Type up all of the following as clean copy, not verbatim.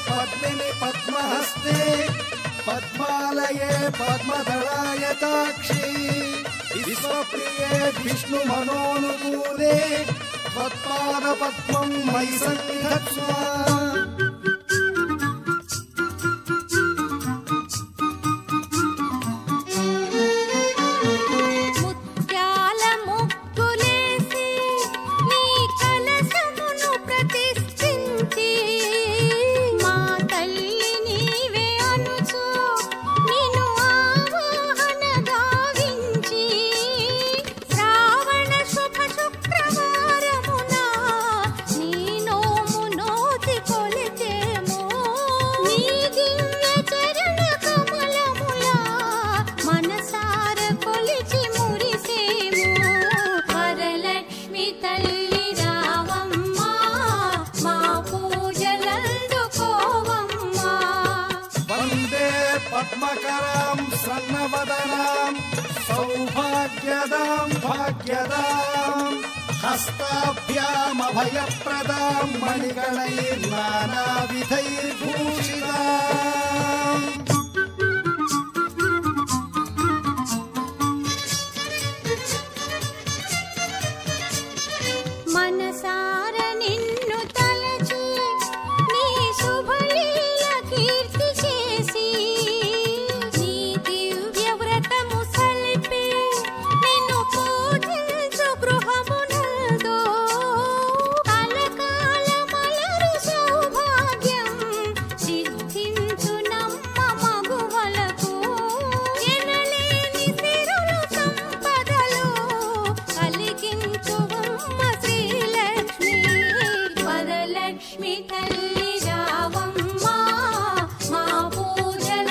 पद्मिनि पद्महस्ते पद्मालये पद्मदलायताक्षी विश्वप्रिये विष्णुमनोनुकूले त्वत्पादपद्मं मयि सन्निधत्स्व। पद्मकरां स्वर्णवदनां सौभाग्यदां भाग्यदां हस्ताभ्यामभयप्रदां मणिगणैर्नानाविधैर्भूषिताम्। मनसार निन्नु तलची नी शुभलील कीर्ति చేసి నీ దివ్య వ్రతము సల్పి నిన్ను పూజించు గృహమునందు కలకాల మలరు సౌభాగ్యం సిద్ధించు నమ్మ మగువలకు ఎనలేని సిరులు సంపదలు కలిగించు వరలక్ష్మి తల్లి రావమ్మా మా పూజలందుకోవమ్మా।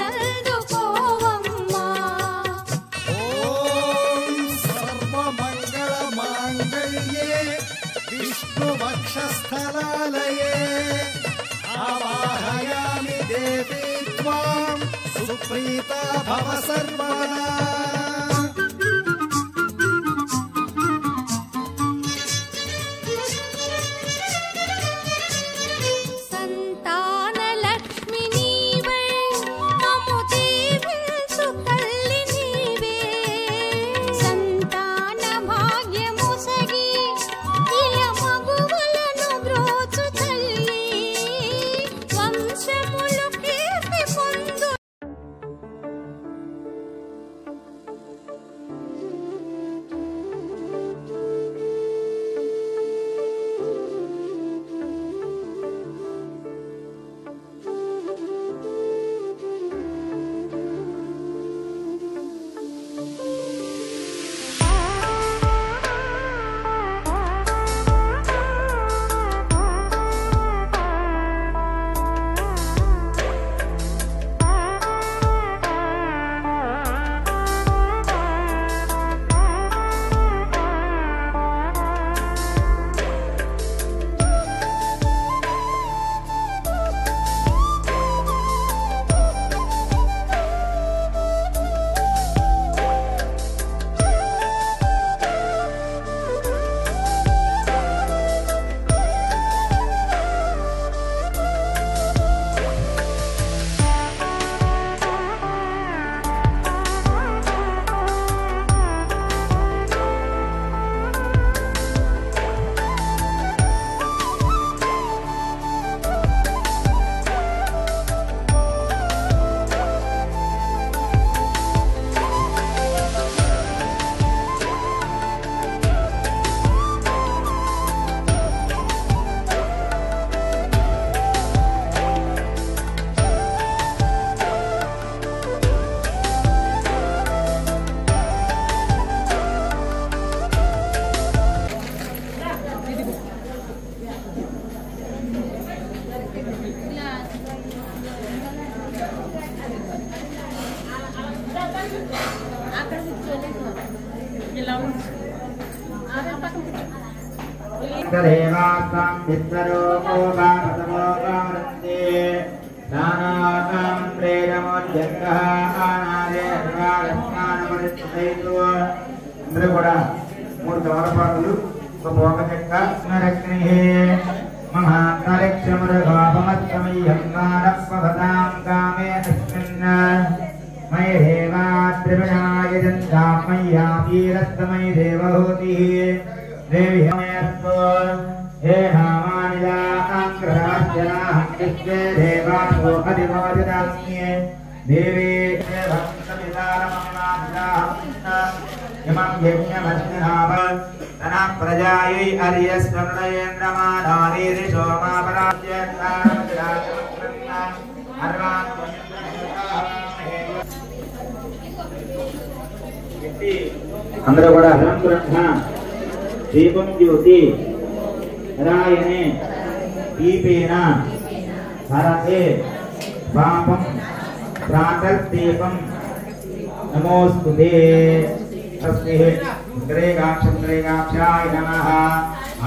ఓం సర్వమంగళ మాంగళ్యే విష్ణువక్షస్థలాలయే ఆవాహయామి దేవీ త్వాం సుప్రీతా భవ సర్వదా। అందరూ కూడా 3 తమలపాకులు ఒక పోక చెక్క నరగ్ని మహాంతరిక్షమురగోపమత్తమయ్యంగారప్పదాం కామే తస్మిన్ మయేవాత్రివినాయ జంతామయ్యా వీరస్తమై దేవహూతి దేవి హమయస్తో హే నామానిదాంగ్రహాజ్జనాః విశ్వే దేవాసో అధిమోదిదాస్మ్యే దేవీ ఇమం యజ్ఞమస్మినావ తనా ప్రజాయై అర్యస్వనయేంద్రమానావీరి సోమాపరాజ్యేత్తారమతిరాజమస్మన్న అర్వాన్ అందరూ కూడా అలంకరణ దీపం జ్యోతి రాయనే దీపేన హరతే పాపం ప్రాతర్దీపం నమోస్తుతే తస్మై శ్రీగాక్షాయ నమః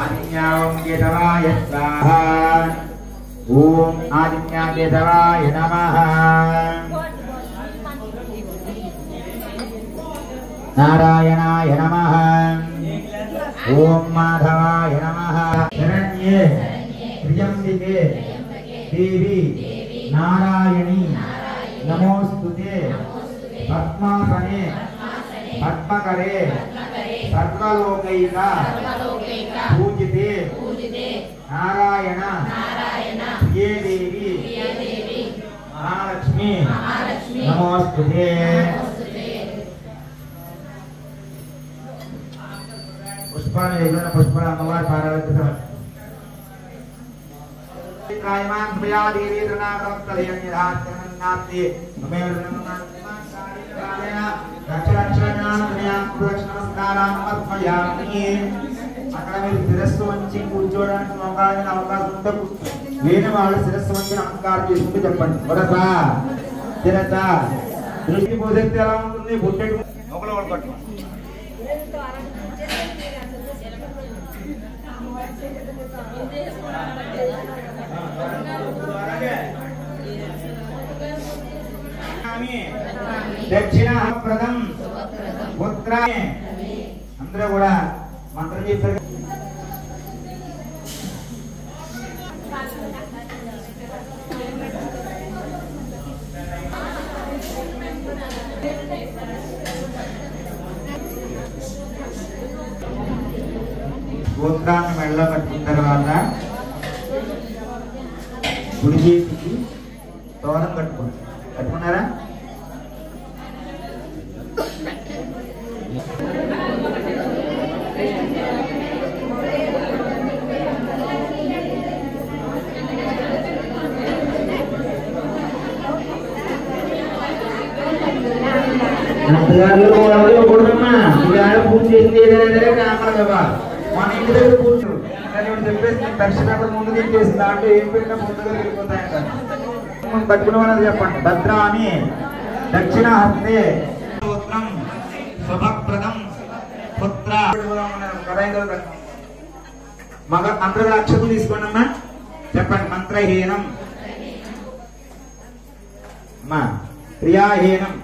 ఆదిన్యాం కేశవాయ స్వాహా ఓం ఆదిన్యా కేశవాయ నమః నారాయణాయ నమః ఓం మాధవాయ నమః శరణ్యే త్ర్యంబకే దేవి నారాయణి నమోస్తుతే పద్మాసనే పద్మకరే సర్వలోకైక పూజితే నారాయణ ప్రియే దేవి మహాలక్ష్మి నమోస్తుతే పుష్పాన్ని దగ్గర పుష్పాల అమ్మవారి పారాయణ కాయమాన్ ప్రియాదేవి ధృనాకరక్తలయన్యధాత్యమన్నాప్తి మమేవృణమన్నాత్మాకారేణ రక్షరక్షణాన్మయామి అక్కడ మీరు శిరస్సు వంచి కూర్చోవడానికి అవకాశం ఉంటే వేరే వాళ్ళు శిరస్సు వంచి నమస్కారం చేసుకుంటూ చెప్పండి వరస శిరస దృష్టి పోసేస్తే ఎలా ఉంటుంది బుట్టెడు ఒకళ్ళు ఒకళ్ళు పట్టు దక్షిణ ప్రదం ఉత్తర అందరూ కూడా మంత్రం చేశారు గోత్రాన్ని మెళ్ళ కట్టిన తర్వాత గుడి చేతికి తోరం కట్టుకున్నారా పూజ చేసింది మన ఇంటి దగ్గర పూజ చెప్పేసి దర్శనం ముందు చేసింది అంటే ఏం పెట్టినా ముందుగా వెళ్ళిపోతాయంట పట్టుకున్న వాళ్ళని చెప్పండి భద్రాని దక్షిణ హస్తే పుత్రం శుభప్రదం పుత్ర మగ అందరూ అక్షతులు తీసుకోండి అమ్మా చెప్పండి మంత్రహీనం అమ్మా ప్రియాహీనం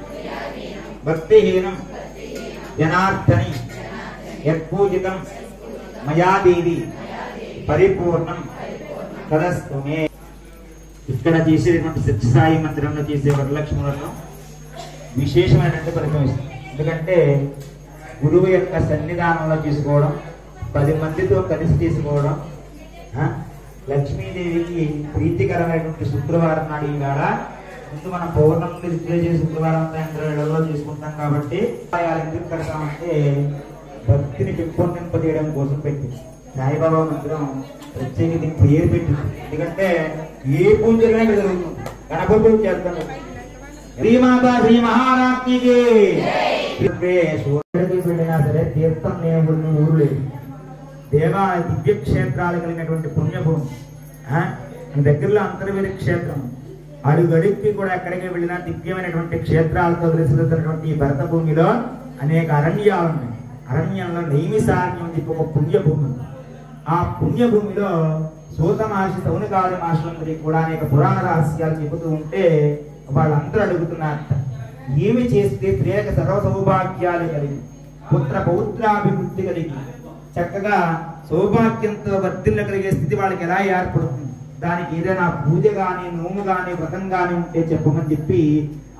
భక్తిహీనం జనార్దని యత్పూజితం మయాదేవి పరిపూర్ణం తదస్తు మే. ఇక్కడ చేసేటువంటి సత్యసాయి మందిరంలో చేసే వరలక్ష్ములను విశేషమైనటువంటి ఫలితం ఇస్తుంది. ఎందుకంటే గురువు యొక్క సన్నిధానంలో చేసుకోవడం, 10 మందితో కలిసి చేసుకోవడం, లక్ష్మీదేవికి ప్రీతికరమైనటువంటి శుక్రవారం నాడు ఈవేళ ముందు మనం పౌర్ణమి చేసే శుక్రవారం అంతా ఇంద్రవేళలో చేసుకుంటాం. కాబట్టి ఎందుకు కడతామంటే భక్తిని పెంపొందింపజేయడం కోసం పెట్టింది. సాయిబాబా మందిరం ప్రత్యేక దీనికి పేరు పెట్టింది. ఎందుకంటే ఏ పూజలైనా ఇక్కడ జరుగుతుంది. గణపతి పూజ చేస్తాను. శ్రీమాత శ్రీ మహారాజ్ఞికి పెట్టినా సరే తీర్థం లేని ఊరు లేదు. దేవాలయ దివ్యక్షేత్రాలు కలిగినటువంటి పుణ్యభూమి. దగ్గరలో అంతర్వేది క్షేత్రం అడుగడుక్కి కూడా ఎక్కడికి వెళ్ళినా దివ్యమైనటువంటి క్షేత్రాలతో తెలిసినటువంటి ఈ భరత భూమిలో అనేక అరణ్యాలు ఉన్నాయి. అరణ్యంలో నైమిసారణ్యం అని ఒక పుణ్యభూమి ఉంది. ఆ పుణ్యభూమిలో సూత మహర్షి సౌనకాది మహర్షులందరికీ కూడా అనేక పురాణ రహస్యాలు చెబుతూ ఉంటే వాళ్ళందరూ అడుగుతున్నారట, ఏమి చేస్తే స్త్రీలకు సర్వ సౌభాగ్యాలు కలిగి పుత్ర పౌత్రాభివృద్ధి కలిగి చక్కగా సౌభాగ్యంతో వర్ధిల్ల కలిగే స్థితి వాళ్ళకి ఎలా ఏర్పడుతుంది, దానికి ఏదైనా పూజ కానీ నోము కానీ వ్రతం కానీ ఉంటే చెప్పమని చెప్పి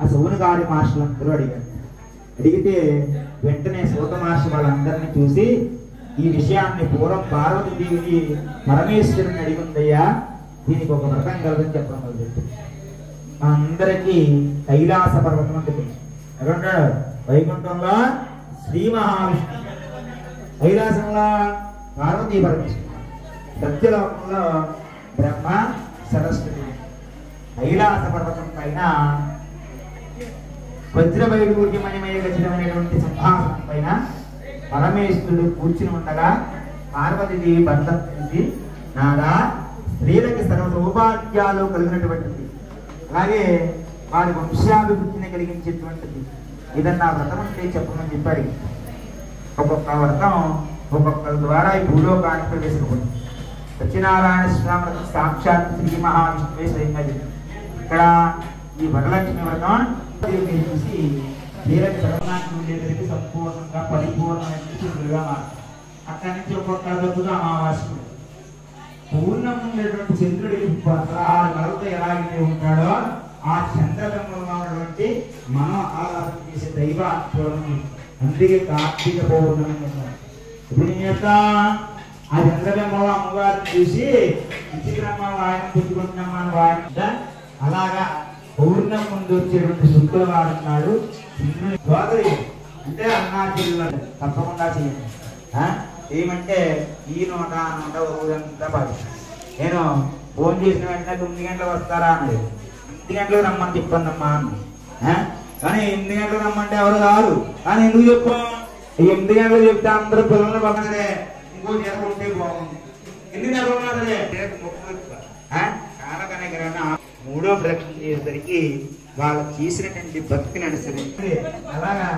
ఆ సౌనకాది మహర్షులందరూ అడిగారు. అడిగితే వెంటనే సూత మహర్షి వాళ్ళందరినీ చూసి ఈ విషయాన్ని పూర్వం పార్వతీదేవిని పరమేశ్వరుని అడిగిందయ్యా, దీనికి ఒక వ్రతం కలదని చెప్పడం మొదలుపెట్టింది. అందరికీ కైలాస పర్వతం అంటే ఎక్కడుంటాడు? వైకుంఠంలో శ్రీ మహావిష్ణు, కైలాసంలో పార్వతీ పరమేశ్వరుడు, సత్యలోకంలో బ్రహ్మ సరస్వతి. కైలాస పర్వతం పైన వజ్రవైడూర్యమణిమయ గచ్చితమైనటువంటి సింహాసనం పైన పరమేశ్వరుడు కూర్చుని ఉండగా పార్వతీదేవి భర్తం తెలిసి, నాదా స్త్రీలకి సర్వ సౌభాగ్యాలు కలిగినటువంటిది, అలాగే వారి వంశాభివృద్ధిని కలిగించేటువంటిది ఏదన్నా వ్రతం ఉంటే చెప్పమని చెప్పాడు. ఒక్కొక్క వ్రతం ఒక్కొక్కరి ద్వారా ఈ భూలోకానికి ప్రవేశించబడింది. సత్యనారాయణ స్వామి వ్రతం సాక్షాత్ శ్రీ మహావిష్ణువే స్వయంగా చెప్పింది. ఇక్కడ ఈ వరలక్ష్మి వ్రతం చూసి స్త్రీలకు సర్వనాశనం ఉండేసరికి సంపూర్ణంగా పరిపూర్ణంగా అక్కడి నుంచి ఒక్కొక్క రోజుగా అమావాస్య పూర్ణం ఉండేటువంటి చంద్రుడికి 16 గలతో ఎలాగైతే ఉంటాడో ఆ చంద్రబింబంగా ఉన్నటువంటి మనం ఆరాధన చేసే దైవాత్మను, అందుకే కార్తీక పౌర్ణమి అన్నారు. ఇప్పుడు ఏం చేస్తా, ఆ చంద్రబింబంలో అమ్మవారిని చూసి విచిత్రంగా వాయనం పుచ్చుకుంటున్నామా అని వాయన, అలాగా పౌర్ణం ముందు వచ్చేటువంటి శుక్రవారం నాడు సోదరి అంటే అన్నాచిల్లు తప్పకుండా చేయండి. ఏమంటే ఈ నోట ఆ నోట ఊరంతా పాటిస్తాను. నేను ఫోన్ చేసిన వెంటనే 9 గంటలకు వస్తారా అన్నది. 8 గంటలకు రమ్మని చెప్పండమ్మా అన్నది. కానీ 8 గంటలకు రమ్మంటే ఎవరు కాదు. కానీ ఎందుకు చెప్పు, 8 గంటలకు చెప్తే అందరూ పిల్లలు పక్కనే ఇంకో చేరుకుంటే బాగుంది. 8 గంటలు ఉన్నదే కాలకనే గ్రహణ 3వ ప్రదక్షిణ చేసేసరికి వాళ్ళు చేసినటువంటి భక్తిని అనుసరించి అలాగా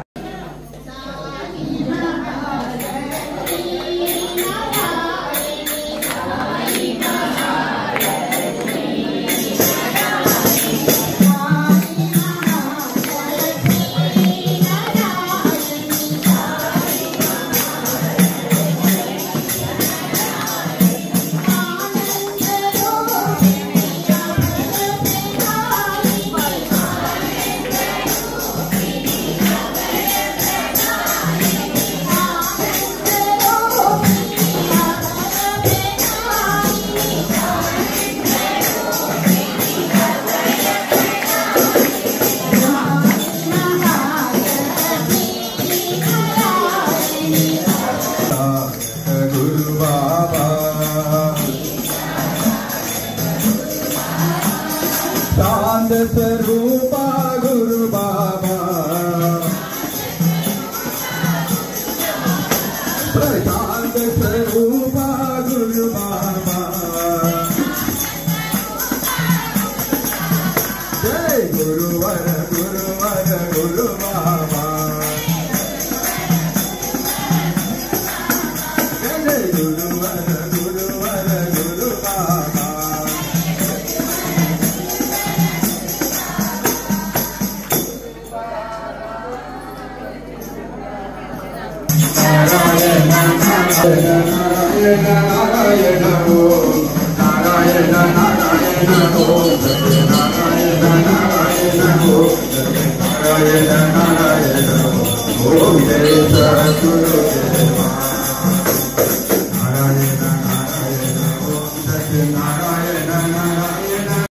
स्वरूपा गुरु बाबा प्रशांत स्वरूपा गुरु बाबा जय गुरुवर गुरुवर गुरु बाबा जय गुरुवर गुरुवर गुरु बाबा नारायण नारायण नारायण हो नारायण नारायण हो नारायण नारायण हो नारायण नारायण हो जय सद्गुरु